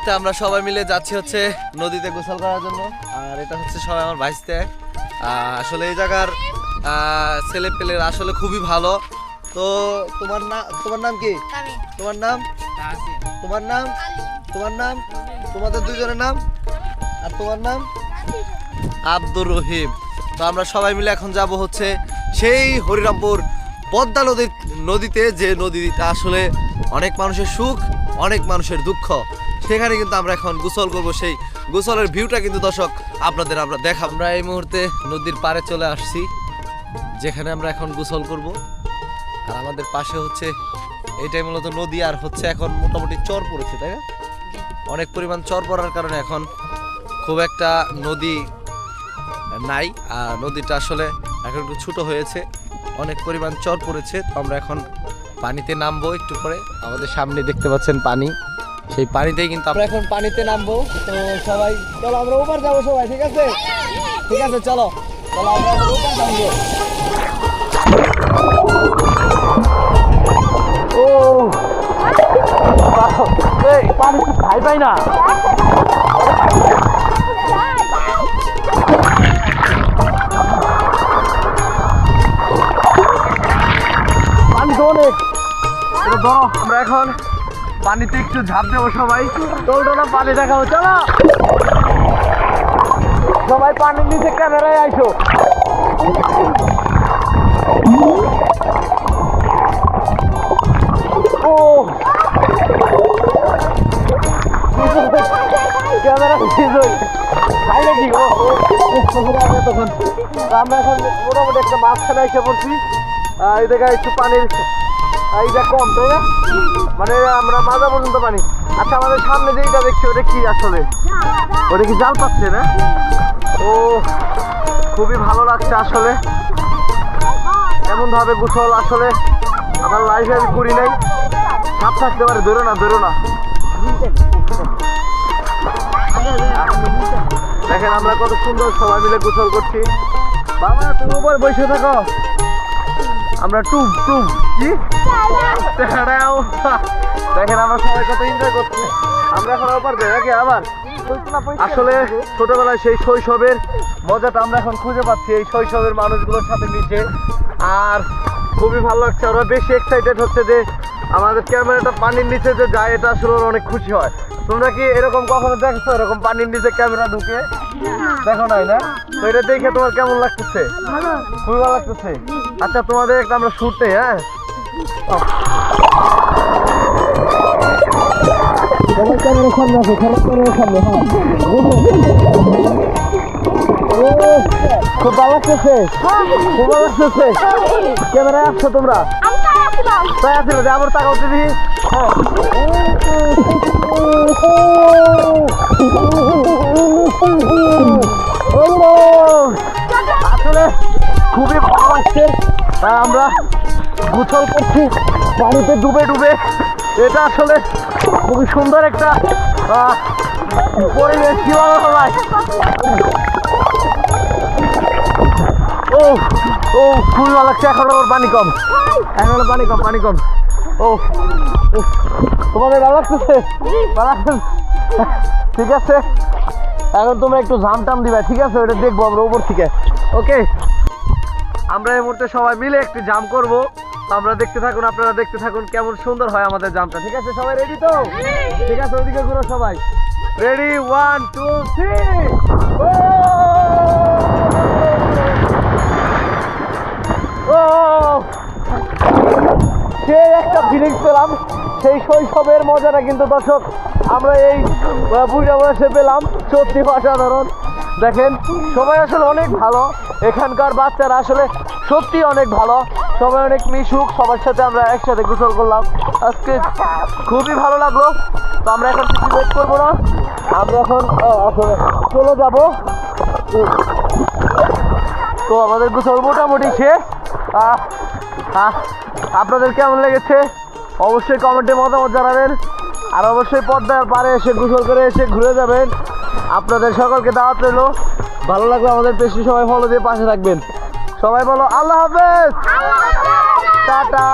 মুহূর্তে আমরা সবাই মিলে যাচ্ছি হচ্ছে নদীতে গোসল করার জন্য। আর এটা হচ্ছে সবাই আমার ভাইস্তে। আসলে এই জায়গার ছেলে পেলের আসলে খুবই ভালো। তো তোমার নাম কি? তোমার নাম? তোমার নাম? তোমার নাম? তোমাদের দুজনের নাম? আর তোমার নাম? আব্দুর রহিম। তো আমরা সবাই মিলে এখন যাব হচ্ছে সেই হরিরামপুর পদ্মা নদীতে, যে নদীটা আসলে অনেক মানুষের সুখ, অনেক মানুষের দুঃখ। সেখানে কিন্তু আমরা এখন গোসল করব। সেই গোসলের ভিউটা কিন্তু দর্শক আপনাদের আমরা দেখাবো। আমরা এই মুহূর্তে নদীর পাড়ে চলে আসছি, যেখানে আমরা এখন গোসল করব। আর আমাদের পাশে হচ্ছে এইটাই মূলত নদী, আর হচ্ছে এখন মোটামুটি চর পড়েছে, তাই না? অনেক পরিমাণ চর পড়ার কারণে এখন খুব একটা নদী নাই। আর নদীটা আসলে এখন একটু ছোট হয়েছে, অনেক পরিমাণ চর পড়েছে। তো আমরা এখন পানিতে নামবো একটু পরে। আমাদের সামনে দেখতে পাচ্ছেন পানি, সেই পানিতেই কিন্তু আমরা এখন পানিতে নামবো। তো সবাই চলো আমরা ওপার যাবো সবাই, ঠিক আছে? ঠিক আছে, চলো চলো আমরা ওপার যাবো। ও পানি তো খাই পাই না। পানি তো অনেক। ধরো আমরা এখন পানিতে একটু ঝাঁপ দেবো সবাই। তোমরা পানি দেখাবো, চলো সবাই পানির নিচে ক্যামেরায় আইসো। ও ক্যামেরা খাই নাকি? তখন আমরা এখন মোটামুটি একটা মাঝখানে এসে পড়ছি। এই জায়গায় একটু পানির এইটা কম, তাই না? মানে আমরা মাজা পর্যন্ত পানি। আচ্ছা, আমাদের সামনে যেটা দেখছি ওটা কি আসলে? ওটা কি জাল পাচ্ছে না? ও খুবই ভালো লাগছে আসলে। এমন ভাবে গোসল আসলে আমার লাইফে আমি করি নাই। সাপ থাকতে পারে, ধরো না ধরো না। দেখেন আমরা কত সুন্দর সবাই মিলে গোসল করছি। বাবা তুমি উপর বসে থাকো, আমরা টুব টুব কি দেখেন আমরা সবাই কত এনজয় করছি। আমরা এখন ওপার যাই নাকি আবার? আসলে ছোটবেলায় সেই শৈশবের মজাটা আমরা এখন খুঁজে পাচ্ছি এই শৈশবের মানুষগুলোর সাথে মিশে। আর খুবই ভালো লাগছে। ওরা বেশি এক্সাইটেড হচ্ছে যে আমাদের ক্যামেরাটা পানির নিচে যে যায়, এটা আসলে অনেক খুশি হয়। তোমরা কি এরকম কখনো দেখছো এরকম পানির নিচে ক্যামেরা ঢুকে? দেখো নাই না? তো এটা দেখে তোমার কেমন লাগতেছে? খুবই ভালো লাগতেছে। আচ্ছা তোমাদের একটা আমরা শুটে, হ্যাঁ খুব ভালো লাগতেছে, খুব ভালো লাগতেছে। ক্যামেরায় আসছো তোমরা? তাই আসলে আবার টাকা উঠে দিই। হ্যাঁ আসলে খুবই ভালো লাগছে। তাই আমরা গোসল করছি পানিতে ডুবে ডুবে। এটা আসলে খুবই সুন্দর একটা পরিবেশ। কি ভালো হয়। ও ও খুবই ভালো লাগছে। এখন ওর পানি কম, এখন পানি কম, পানি কম। ও তোমাদের ভালো লাগতেছে? ভালো লাগতেছে, ঠিক আছে। এখন তোমরা একটু ঝাম টাম দিবা, ঠিক আছে? ওটা দেখবো আমরা উপর থেকে। ওকে, আমরা এই মুহূর্তে সবাই মিলে একটু জাম করব। আমরা দেখতে থাকুন, আপনারা দেখতে থাকুন কেমন সুন্দর হয় আমাদের জামটা। ঠিক আছে, সবাই রেডি তো? ঠিক আছে, ওইদিকে ঘুরো সবাই। রেডি, 1 2 3। ও সেই একটা ফিলিংস পেলাম, সেই শৈশবের মজাটা কিন্তু দর্শক আমরা এই বুড়া বয়সে পেলাম। সত্যি অসাধারণ। দেখেন সবাই আসলে অনেক ভালো, এখানকার বাচ্চারা আসলে সত্যি অনেক ভালো, সবাই অনেক মিশুক। সবার সাথে আমরা একসাথে গোসল করলাম আজকে, খুবই ভালো লাগলো। তো আমরা এখন কিছু ওয়েট করবো না, আমরা এখন চলে যাব। তো আমাদের গোসল মোটামুটি শেষ। আপনাদের কেমন লেগেছে অবশ্যই কমেন্টে মতামত জানাবেন। আর অবশ্যই পদ্মার পাড়ে এসে গোসল করে এসে ঘুরে যাবেন। আপনাদের সকলকে দাওয়াত রইল। ভালো লাগলো আমাদের পেজটি সবাই ফলো দিয়ে পাশে থাকবেন। সবাই বলো আল্লাহ হাফেজ, টাটা।